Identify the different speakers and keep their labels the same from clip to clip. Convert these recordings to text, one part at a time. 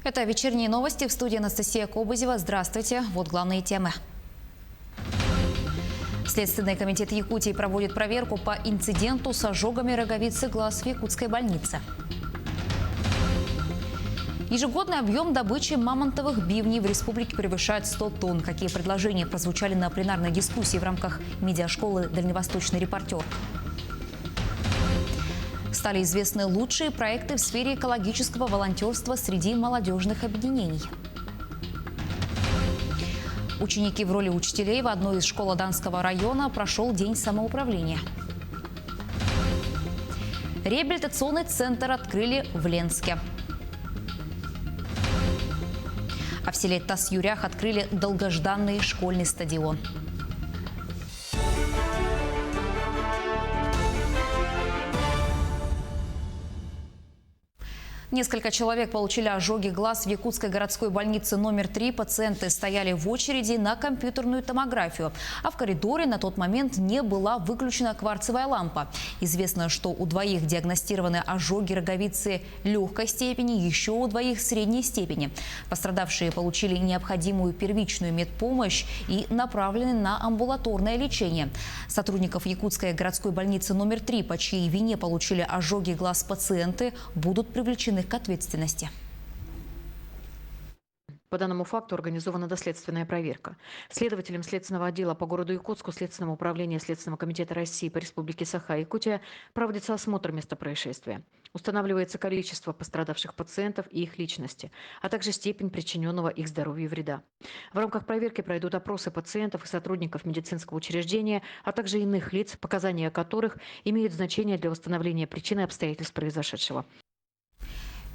Speaker 1: Это вечерние новости. В студии Анастасия Кобызева. Здравствуйте. Вот главные темы. Следственный комитет Якутии проводит проверку по инциденту с ожогами роговицы глаз в якутской больнице. Ежегодный объем добычи мамонтовых бивней в республике превышает 100 тонн. Какие предложения прозвучали на пленарной дискуссии в рамках медиашколы «Дальневосточный репортер». Стали известны лучшие проекты в сфере экологического волонтерства среди молодежных объединений. Ученики в роли учителей в одной из школ Аданского района прошел день самоуправления. Реабилитационный центр открыли в Ленске. А в селе Тас-Юрях открыли долгожданный школьный стадион. Несколько человек получили ожоги глаз в якутской городской больнице номер 3. Пациенты стояли в очереди на компьютерную томографию. А в коридоре на тот момент не была выключена кварцевая лампа. Известно, что у двоих диагностированы ожоги роговицы легкой степени, еще у двоих средней степени. Пострадавшие получили необходимую первичную медпомощь и направлены на амбулаторное лечение. Сотрудников якутской городской больницы номер 3, по чьей вине получили ожоги глаз пациенты, будут привлечены к ответственности.
Speaker 2: По данному факту организована доследственная проверка. Следователям Следственного отдела по городу Якутску Следственного управления Следственного комитета России по Республике Саха-Якутия проводится осмотр места происшествия. Устанавливается количество пострадавших пациентов и их личности, а также степень причиненного их здоровью вреда. В рамках проверки пройдут опросы пациентов и сотрудников медицинского учреждения, а также иных лиц, показания которых имеют значение для установления причин и обстоятельств произошедшего.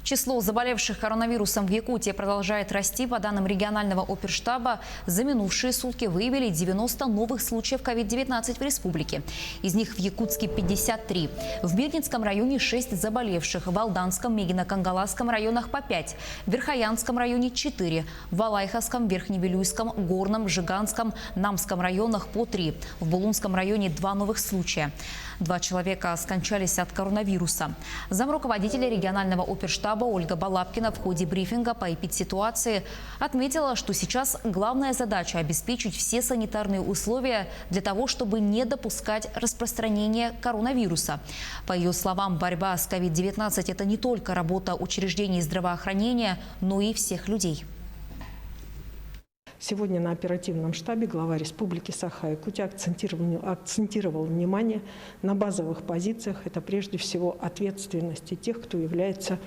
Speaker 1: Число заболевших коронавирусом в Якутии продолжает расти. По данным регионального оперштаба, за минувшие сутки выявили 90 новых случаев COVID-19 в республике. Из них в Якутске 53. В Мирнинском районе 6 заболевших, в Алданском, Мегино-Кангаласском районах по 5, в Верхоянском районе 4, в Валайховском, Верхневилюйском, Горном, Жиганском, Намском районах по 3, в Булунском районе 2 новых случая. 2 человека скончались от коронавируса. Замруководителя регионального оперштаба Ольга Балапкина в ходе брифинга по эпидситуации отметила, что сейчас главная задача – обеспечить все санитарные условия для того, чтобы не допускать распространения коронавируса. По ее словам, борьба с COVID-19 – это не только работа учреждений здравоохранения, но и всех людей.
Speaker 3: Сегодня на оперативном штабе глава Республики Саха-Якутия акцентировал внимание на базовых позициях. Это прежде всего ответственности тех, кто является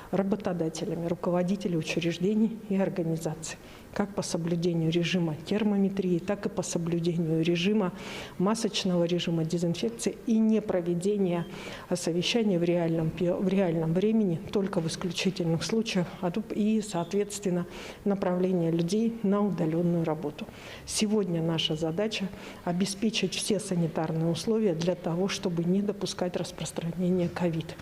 Speaker 3: работодателями, руководителей учреждений и организаций. Как по соблюдению режима термометрии, так и по соблюдению режима масочного режима дезинфекции и непроведения совещаний в реальном времени, только в исключительных случаях, и, соответственно, направление людей на удаленную работу. Сегодня наша задача – обеспечить все санитарные условия для того, чтобы не допускать распространения ковид.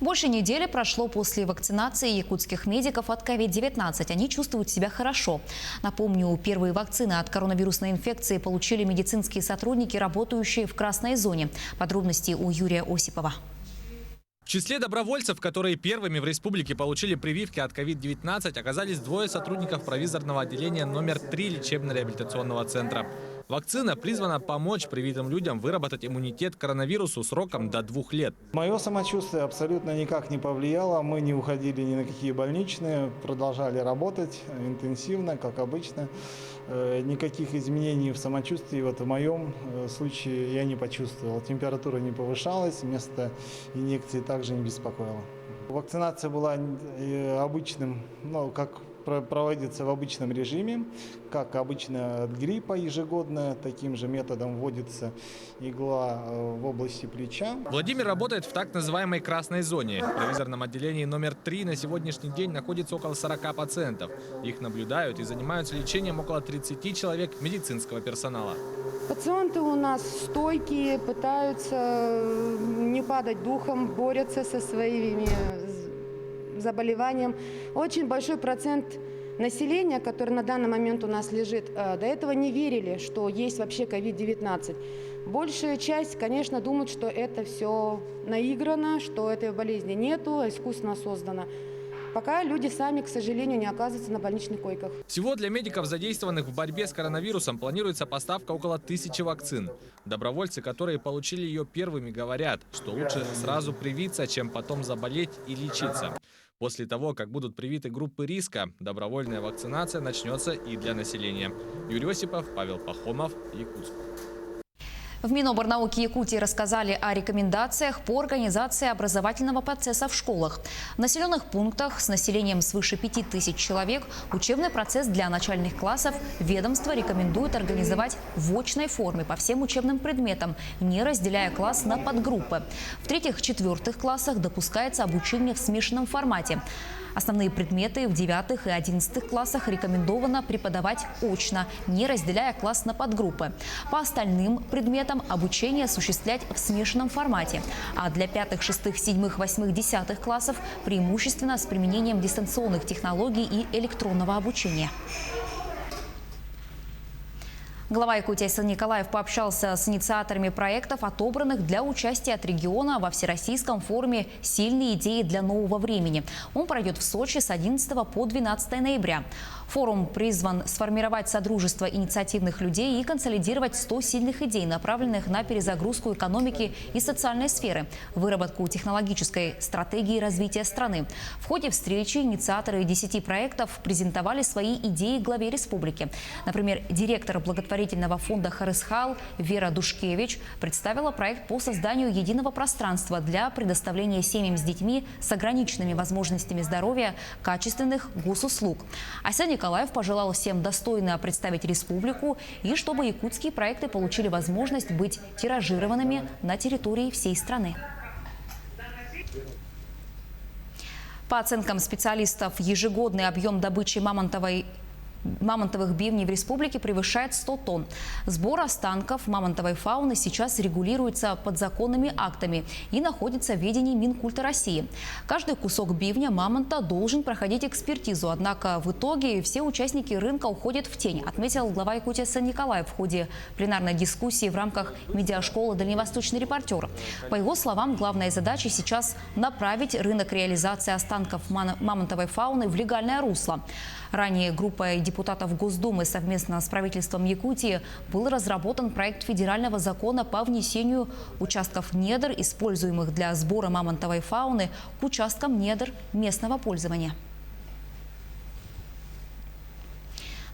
Speaker 1: Больше недели прошло после вакцинации якутских медиков от COVID-19. Они чувствуют себя хорошо. Напомню, первые вакцины от коронавирусной инфекции получили медицинские сотрудники, работающие в красной зоне. Подробности у Юрия Осипова.
Speaker 4: В числе добровольцев, которые первыми в республике получили прививки от COVID-19, оказались 2 сотрудников провизорного отделения номер 3 лечебно-реабилитационного центра. Вакцина призвана помочь привитым людям выработать иммунитет к коронавирусу сроком до 2 лет.
Speaker 5: Мое самочувствие абсолютно никак не повлияло. Мы не уходили ни на какие больничные, продолжали работать интенсивно, как обычно. Никаких изменений в самочувствии в моем случае я не почувствовал. Температура не повышалась, место инъекции также не беспокоило. Вакцинация была обычным, как проводится в обычном режиме, как обычно от гриппа ежегодно. Таким же методом вводится игла в области плеча.
Speaker 4: Владимир работает в так называемой красной зоне. В провизорном отделении номер 3 на сегодняшний день находится около 40 пациентов. Их наблюдают и занимаются лечением около 30 человек медицинского персонала.
Speaker 6: Пациенты у нас стойкие, пытаются не падать духом, борются со своими заболеванием. Очень большой процент населения, который на данный момент у нас лежит, до этого не верили, что есть вообще COVID-19. Большая часть, конечно, думает, что это все наиграно, что этой болезни нету, искусственно создано. пока люди сами, к сожалению, не оказываются на больничных койках.
Speaker 4: Всего для медиков, задействованных в борьбе с коронавирусом, планируется поставка около 1000 вакцин. Добровольцы, которые получили ее первыми, говорят, что лучше сразу привиться, чем потом заболеть и лечиться. После того, как будут привиты группы риска, добровольная вакцинация начнется и для населения. Юрий Осипов, Павел Пахомов, Якутск.
Speaker 1: В Миноборнауки Якутии рассказали о рекомендациях по организации образовательного процесса в школах. В населенных пунктах с населением свыше 5000 человек учебный процесс для начальных классов ведомство рекомендует организовать в очной форме по всем учебным предметам, не разделяя класс на подгруппы. В 3-4 классах допускается обучение в смешанном формате. Основные предметы в 9 и 11 классах рекомендовано преподавать очно, не разделяя класс на подгруппы. По остальным предметам обучение осуществлять в смешанном формате. А для 5, 6, 7, 8, 10 классов преимущественно с применением дистанционных технологий и электронного обучения. Глава Якутии Сан Николаев пообщался с инициаторами проектов, отобранных для участия от региона во Всероссийском форуме «Сильные идеи для нового времени». Он пройдет в Сочи с 11 по 12 ноября. Форум призван сформировать содружество инициативных людей и консолидировать 100 сильных идей, направленных на перезагрузку экономики и социальной сферы, выработку технологической стратегии развития страны. В ходе встречи инициаторы 10 проектов презентовали свои идеи главе республики. Например, директор благотворительного фонда «Харысхал» Вера Душкевич представила проект по созданию единого пространства для предоставления семьям с детьми с ограниченными возможностями здоровья качественных госуслуг. А Сан Николаев пожелал всем достойно представить республику и чтобы якутские проекты получили возможность быть тиражированными на территории всей страны. По оценкам специалистов, ежегодный объем добычи мамонтовых бивней в республике превышает 100 тонн. Сбор останков мамонтовой фауны сейчас регулируется подзаконными актами и находится в ведении Минкульта России. Каждый кусок бивня мамонта должен проходить экспертизу, однако в итоге все участники рынка уходят в тень, отметил глава Якутии Сан Николаев в ходе пленарной дискуссии в рамках медиашколы «Дальневосточный репортер». По его словам, главная задача сейчас направить рынок реализации останков мамонтовой фауны в легальное русло. Ранее группой депутатов Госдумы совместно с правительством Якутии был разработан проект федерального закона по внесению участков недр, используемых для сбора мамонтовой фауны, к участкам недр местного пользования.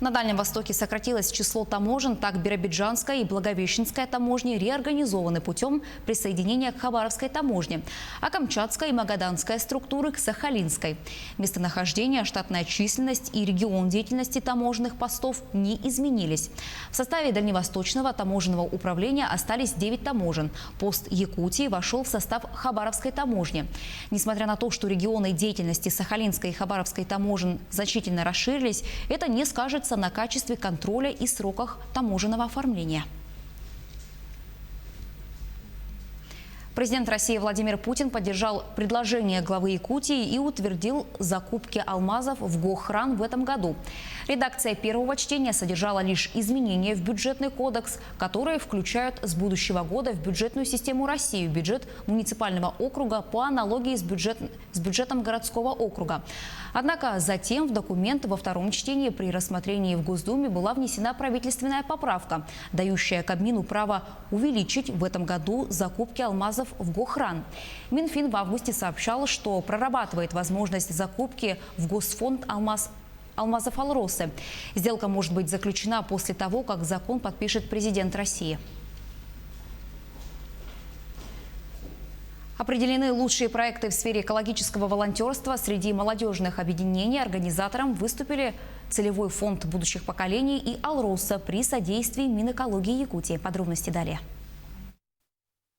Speaker 1: На Дальнем Востоке сократилось число таможен, так Биробиджанская и Благовещенская таможни реорганизованы путем присоединения к Хабаровской таможне, а Камчатская и Магаданская структуры к Сахалинской. Местонахождение, штатная численность и регион деятельности таможенных постов не изменились. В составе Дальневосточного таможенного управления остались 9 таможен. Пост Якутии вошел в состав Хабаровской таможни. Несмотря на то, что регионы деятельности Сахалинской и Хабаровской таможен значительно расширились, это не скажется на качестве контроля и сроках таможенного оформления. Президент России Владимир Путин поддержал предложение главы Якутии и утвердил закупки алмазов в Гохран в этом году. Редакция первого чтения содержала лишь изменения в бюджетный кодекс, которые включают с будущего года в бюджетную систему России бюджет муниципального округа по аналогии с бюджетом городского округа. Однако затем в документ во втором чтении при рассмотрении в Госдуме была внесена правительственная поправка, дающая Кабмину право увеличить в этом году закупки алмазов в Гохран. Минфин в августе сообщал, что прорабатывает возможность закупки в Госфонд алмазов «Алросы». Сделка может быть заключена после того, как закон подпишет президент России. Определены лучшие проекты в сфере экологического волонтерства. Среди молодежных объединений организатором выступили Целевой фонд будущих поколений и «Алроса» при содействии Минэкологии Якутии. Подробности далее.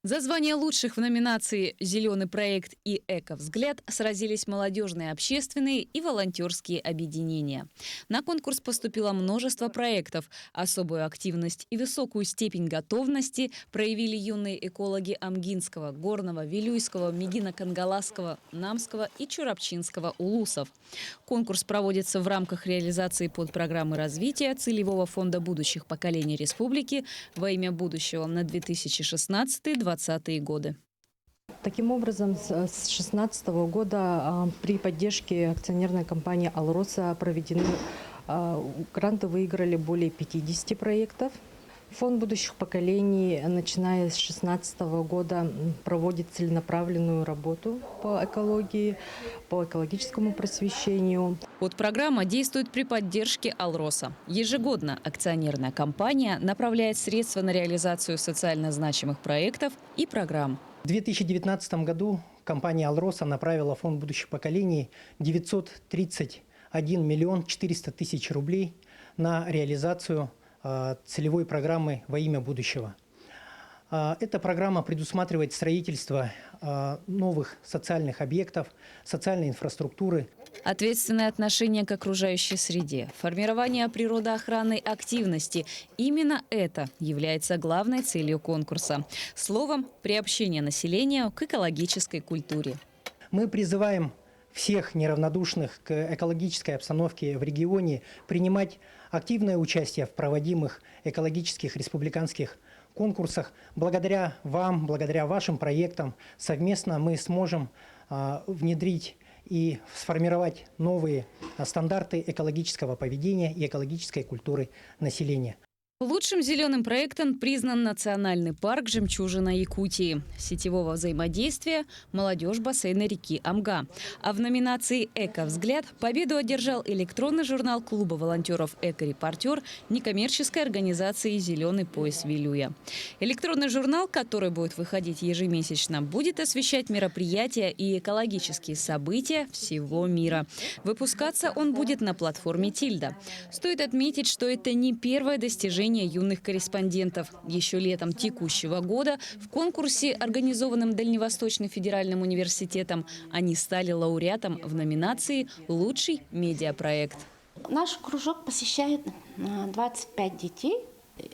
Speaker 7: За звание лучших в номинации «Зеленый проект» и «Эко-взгляд» сразились молодежные, общественные и волонтерские объединения. На конкурс поступило множество проектов. Особую активность и высокую степень готовности проявили юные экологи Амгинского, Горного, Вилюйского, Мегино-Кангаласского, Намского и Чурапчинского улусов. Конкурс проводится в рамках реализации подпрограммы развития Целевого фонда будущих поколений республики во имя будущего на 2016-2020 годы.
Speaker 8: Таким образом, с 2016 года при поддержке акционерной компании «Алроса» проведены гранты, выиграли более 50 проектов. Фонд будущих поколений, начиная с 2016 года, проводит целенаправленную работу по экологии, по экологическому просвещению.
Speaker 7: Программа действует при поддержке «Алроса». Ежегодно акционерная компания направляет средства на реализацию социально значимых проектов и программ.
Speaker 9: В 2019 году компания «Алроса» направила в Фонд будущих поколений 931 миллион 400 тысяч рублей на реализацию целевой программы «Во имя будущего». Эта программа предусматривает строительство новых социальных объектов, социальной инфраструктуры.
Speaker 7: Ответственное отношение к окружающей среде, формирование природоохранной активности – именно это является главной целью конкурса. Словом, приобщение населения к экологической культуре.
Speaker 9: Мы призываем всех неравнодушных к экологической обстановке в регионе принимать активное участие в проводимых экологических республиканских конкурсах. Благодаря вам, благодаря вашим проектам совместно мы сможем внедрить и сформировать новые стандарты экологического поведения и экологической культуры населения.
Speaker 7: Лучшим зеленым проектом признан национальный парк «Жемчужина Якутии». Сетевого взаимодействия «Молодежь бассейна реки Амга». А в номинации «Эко-взгляд» победу одержал электронный журнал клуба волонтеров «Эко-репортер» некоммерческой организации «Зеленый пояс Вилюя». Электронный журнал, который будет выходить ежемесячно, будет освещать мероприятия и экологические события всего мира. Выпускаться он будет на платформе «Тильда». Стоит отметить, что это не первое достижение юных корреспондентов. Еще летом текущего года в конкурсе, организованном Дальневосточным федеральным университетом, они стали лауреатом в номинации «Лучший медиапроект».
Speaker 10: Наш кружок посещает 25 детей,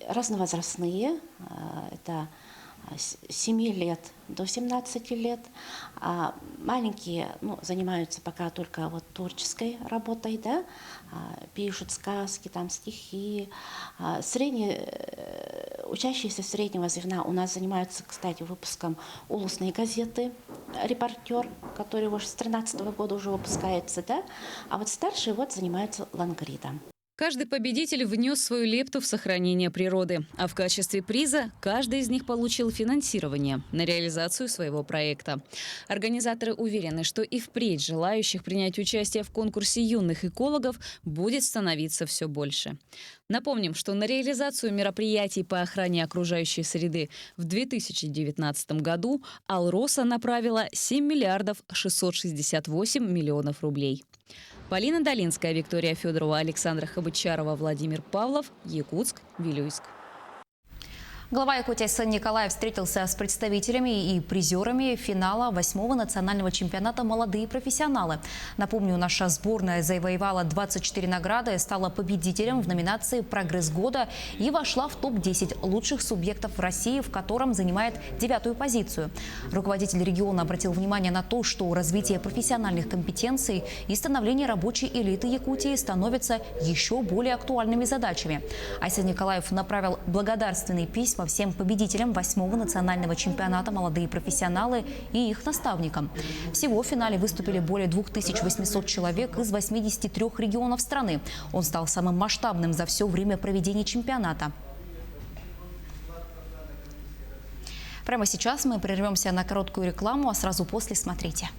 Speaker 10: разновозрастные. Это с 7 лет до 17 лет. А маленькие занимаются пока только творческой работой, да? Пишут сказки, стихи. Учащиеся среднего звена у нас занимаются, кстати, выпуском улусной газеты «Репортер», который уже с 2013 года уже выпускается, да? А старшие занимаются лангридом.
Speaker 7: Каждый победитель внес свою лепту в сохранение природы. А в качестве приза каждый из них получил финансирование на реализацию своего проекта. Организаторы уверены, что и впредь желающих принять участие в конкурсе юных экологов будет становиться все больше. Напомним, что на реализацию мероприятий по охране окружающей среды в 2019 году «Алроса» направила 7 миллиардов 668 миллионов рублей. Полина Долинская, Виктория Федорова, Александра Хабычарова, Владимир Павлов, Якутск, Вилюйск.
Speaker 1: Глава Якутии Сан Николаев встретился с представителями и призерами финала 8-го национального чемпионата «Молодые профессионалы». Напомню, наша сборная завоевала 24 награды, стала победителем в номинации «Прогресс года» и вошла в топ-10 лучших субъектов в России, в котором занимает 9-ю позицию. Руководитель региона обратил внимание на то, что развитие профессиональных компетенций и становление рабочей элиты Якутии становятся еще более актуальными задачами. Сан Николаев направил благодарственные письма всем победителям 8-го национального чемпионата «Молодые профессионалы» и их наставникам. Всего в финале выступили более 2800 человек из 83 регионов страны. Он стал самым масштабным за все время проведения чемпионата. Прямо сейчас мы прервемся на короткую рекламу, а сразу после смотрите.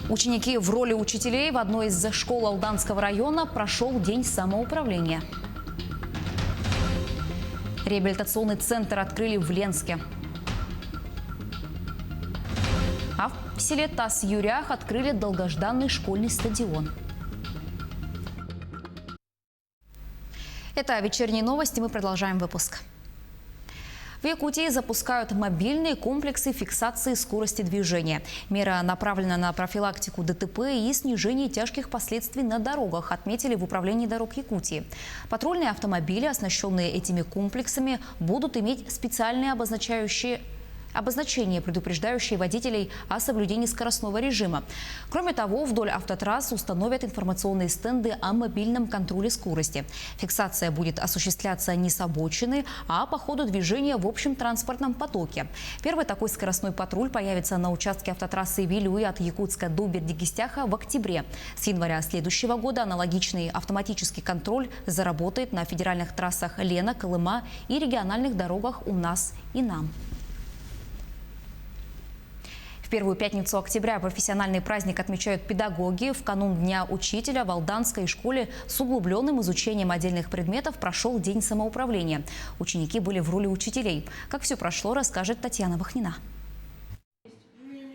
Speaker 1: Ученики в роли учителей в одной из школ Алданского района прошел день самоуправления. Реабилитационный центр открыли в Ленске. А в селе Тас-Юрях открыли долгожданный школьный стадион. Это вечерние новости. Мы продолжаем выпуск. В Якутии запускают мобильные комплексы фиксации скорости движения. Мера направлена на профилактику ДТП и снижение тяжких последствий на дорогах, отметили в управлении дорог Якутии. Патрульные автомобили, оснащенные этими комплексами, будут иметь специальные обозначающие обозначения, предупреждающие водителей о соблюдении скоростного режима. Кроме того, вдоль автотрасс установят информационные стенды о мобильном контроле скорости. Фиксация будет осуществляться не с обочины, а по ходу движения в общем транспортном потоке. Первый такой скоростной патруль появится на участке автотрассы Вилюй от Якутска до Бердикистяха в октябре. С января следующего года аналогичный автоматический контроль заработает на федеральных трассах Лена, Колыма и региональных дорогах У нас и Нам. В первую пятницу октября профессиональный праздник отмечают педагоги. В канун Дня учителя в Алданской школе с углубленным изучением отдельных предметов прошел День самоуправления. Ученики были в роли учителей. Как все прошло, расскажет Татьяна Вахнина.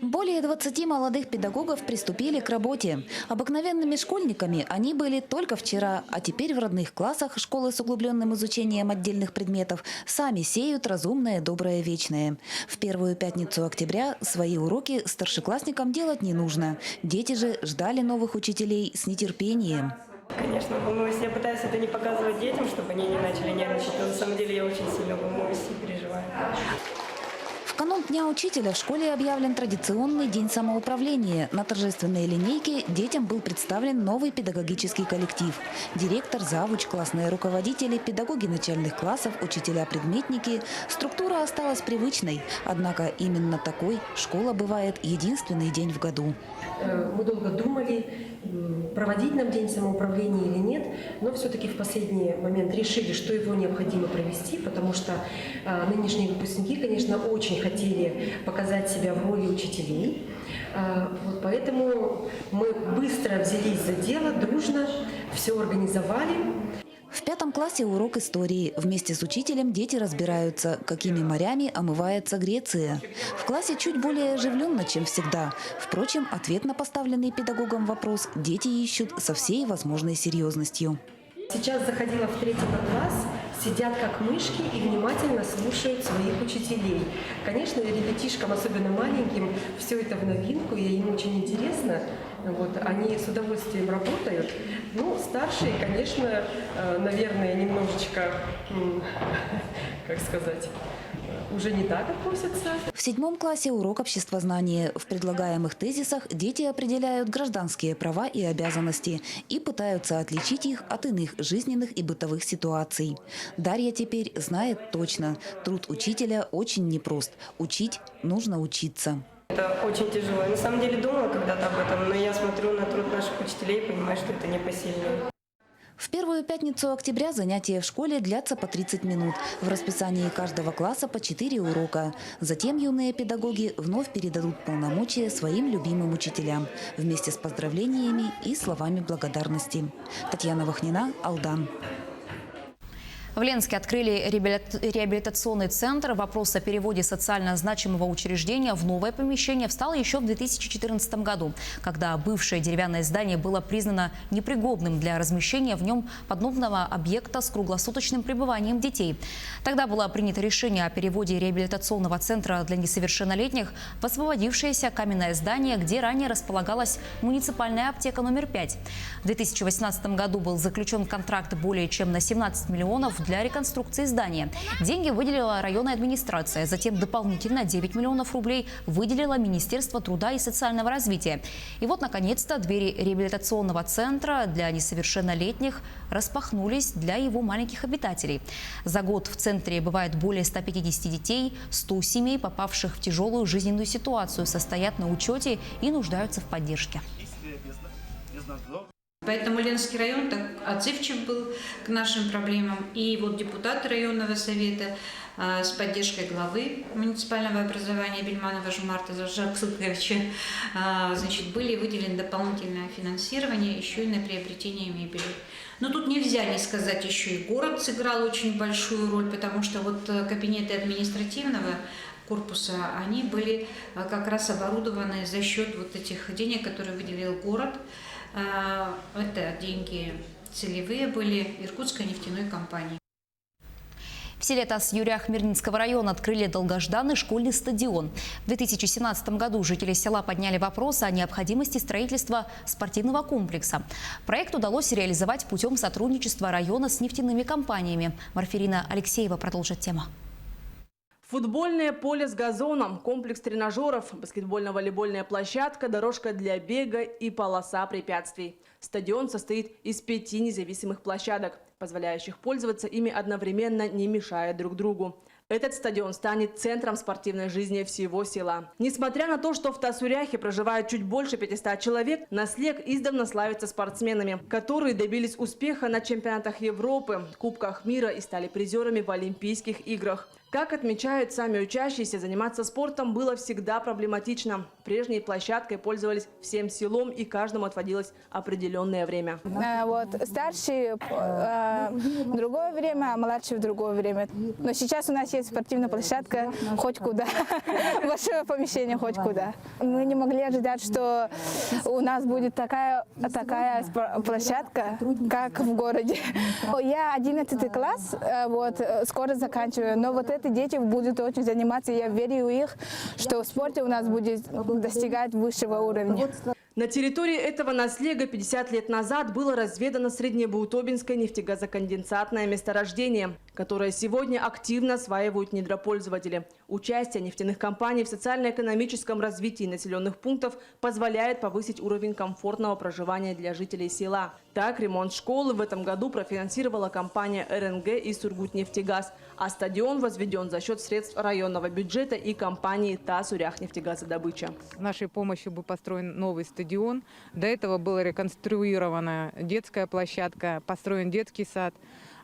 Speaker 11: Более 20 молодых педагогов приступили к работе. Обыкновенными школьниками они были только вчера, а теперь в родных классах школы с углубленным изучением отдельных предметов сами сеют разумное, доброе, вечное. В первую пятницу октября свои уроки старшеклассникам делать не нужно. Дети же ждали новых учителей с нетерпением.
Speaker 12: Конечно, волнуюсь. Я пытаюсь это не показывать детям, чтобы они не начали нервничать. Но на самом деле я очень сильно волнуюсь и переживаю.
Speaker 11: В канун Дня учителя в школе объявлен традиционный день самоуправления. На торжественной линейке детям был представлен новый педагогический коллектив. Директор, завуч, классные руководители, педагоги начальных классов, учителя-предметники. Структура осталась привычной. Однако именно такой школа бывает единственный день в году.
Speaker 13: Мы долго думали, проводить нам день самоуправления или нет, но все-таки в последний момент решили, что его необходимо провести, потому что нынешние выпускники, конечно, очень хотели показать себя в роли учителей. Вот поэтому мы быстро взялись за дело, дружно все организовали.
Speaker 11: В 5 классе урок истории. Вместе с учителем дети разбираются, какими морями омывается Греция. В классе чуть более оживленно, чем всегда. Впрочем, ответ на поставленный педагогом вопрос дети ищут со всей возможной серьезностью.
Speaker 13: Сейчас заходила в 3 класс, сидят как мышки и внимательно слушают своих учителей. Конечно, ребятишкам, особенно маленьким, все это в новинку, и им очень интересно. Вот, они с удовольствием работают. Ну, старшие, конечно, наверное, немножечко, как сказать, уже не так относятся.
Speaker 11: В 7 классе урок обществознания. В предлагаемых тезисах дети определяют гражданские права и обязанности и пытаются отличить их от иных жизненных и бытовых ситуаций. Дарья теперь знает точно. Труд учителя очень непрост. Учить нужно учиться.
Speaker 12: Это очень тяжело. Я на самом деле думала когда-то об этом, но я смотрю на труд наших учителей и понимаю, что это непосильно.
Speaker 11: В первую пятницу октября занятия в школе длятся по 30 минут. В расписании каждого класса по 4 урока. Затем юные педагоги вновь передадут полномочия своим любимым учителям. Вместе с поздравлениями и словами благодарности. Татьяна Вахнина, Алдан.
Speaker 1: В Ленске открыли реабилитационный центр. Вопрос о переводе социально значимого учреждения в новое помещение встал еще в 2014 году, когда бывшее деревянное здание было признано непригодным для размещения в нем подобного объекта с круглосуточным пребыванием детей. Тогда было принято решение о переводе реабилитационного центра для несовершеннолетних в освободившееся каменное здание, где ранее располагалась муниципальная аптека номер 5. В 2018 году был заключен контракт более чем на 17 миллионов для реконструкции здания. Деньги выделила районная администрация. Затем дополнительно 9 миллионов рублей выделило Министерство труда и социального развития. И вот, наконец-то, двери реабилитационного центра для несовершеннолетних распахнулись для его маленьких обитателей. За год в центре бывает более 150 детей, 100 семей, попавших в тяжелую жизненную ситуацию, состоят на учете и нуждаются в поддержке.
Speaker 14: Поэтому Ленский район так отзывчив был к нашим проблемам. И вот депутаты районного совета с поддержкой главы муниципального образования Бельманова Жумарта Жаксуковича были выделены дополнительное финансирование еще и на приобретение мебели. Но тут нельзя не сказать, еще и город сыграл очень большую роль, потому что вот кабинеты административного корпуса, они были как раз оборудованы за счет вот этих денег, которые выделил город. Это деньги целевые были Иркутской нефтяной компании.
Speaker 1: В селе Тас-Юря Хмельницкого района открыли долгожданный школьный стадион. В 2017 году жители села подняли вопрос о необходимости строительства спортивного комплекса. Проект удалось реализовать путем сотрудничества района с нефтяными компаниями. Марферина Алексеева продолжит тему.
Speaker 15: Футбольное поле с газоном, комплекс тренажеров, баскетбольно-волейбольная площадка, дорожка для бега и полоса препятствий. Стадион состоит из 5 независимых площадок, позволяющих пользоваться ими одновременно, не мешая друг другу. Этот стадион станет центром спортивной жизни всего села. Несмотря на то, что в Тасуряхе проживает чуть больше 500 человек, Наслег издавна славится спортсменами, которые добились успеха на чемпионатах Европы, Кубках мира и стали призерами в Олимпийских играх. Как отмечают сами учащиеся, заниматься спортом было всегда проблематично. Прежней площадкой пользовались всем селом, и каждому отводилось определенное время.
Speaker 16: Вот старший в другое время, а младший в другое время. Но сейчас у нас есть спортивная площадка хоть куда, большое помещение хоть куда. Мы не могли ожидать, что у нас будет такая площадка, как в городе. Я 11 класс, вот скоро заканчиваю, но вот эти дети будут очень заниматься, я верю в их, что в спорте у нас будет достигать высшего уровня.
Speaker 15: На территории этого наслега 50 лет назад было разведано Среднебаутобинское нефтегазоконденсатное месторождение, которое сегодня активно осваивают недропользователи. Участие нефтяных компаний в социально-экономическом развитии населенных пунктов позволяет повысить уровень комфортного проживания для жителей села. Так, ремонт школы в этом году профинансировала компания РНГ и Сургутнефтегаз, а стадион возведен за счет средств районного бюджета и компании Тасуряхнефтегазодобыча.
Speaker 17: С нашей помощью был построен новый стадион. До этого была реконструирована детская площадка, построен детский сад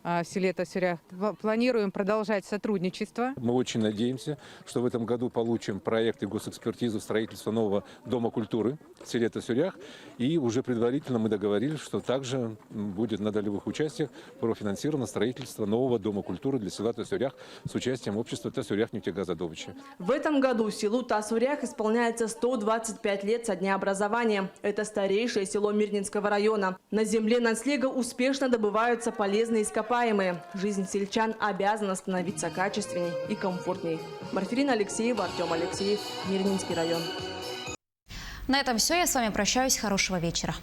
Speaker 17: в селе Тасурях. Планируем продолжать сотрудничество.
Speaker 18: Мы очень надеемся, что в этом году получим проект и госэкспертизу строительства нового дома культуры в селе Тасурях. И уже предварительно мы договорились, что также будет на долевых участиях профинансировано строительство нового дома культуры для села Тасурях с участием общества Тасуряхнефтегазодобыча.
Speaker 15: В этом году селу Тасурях исполняется 125 лет со дня образования. Это старейшее село Мирнинского района. На земле наслега успешно добываются полезные ископаемые. Жизнь сельчан обязана становиться качественней и комфортней. Марферина Алексеева, Артем Алексеев, Мирнинский район.
Speaker 1: На этом все. Я с вами прощаюсь. Хорошего вечера.